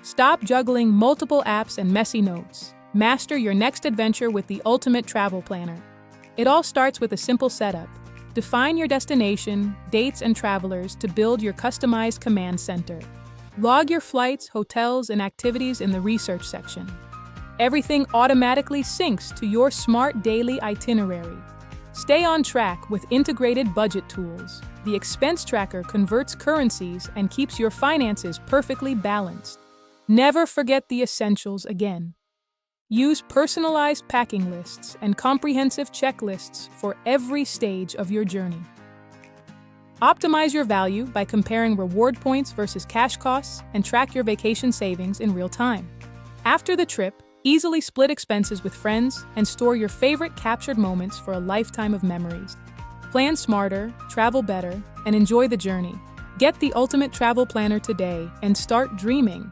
Stop juggling multiple apps and messy notes. Master your next adventure with the ultimate travel planner. It all starts with a simple setup. Define your destination, dates, and travelers to build your customized command center. Log your flights, hotels, and activities in the research section. Everything automatically syncs to your smart daily itinerary. Stay on track with integrated budget tools. The expense tracker converts currencies and keeps your finances perfectly balanced. Never forget the essentials again. Use personalized packing lists and comprehensive checklists for every stage of your journey. Optimize your value by comparing reward points versus cash costs and track your vacation savings in real time. After the trip, easily split expenses with friends and store your favorite captured moments for a lifetime of memories. Plan smarter, travel better, and enjoy the journey. Get the ultimate travel planner today and start dreaming.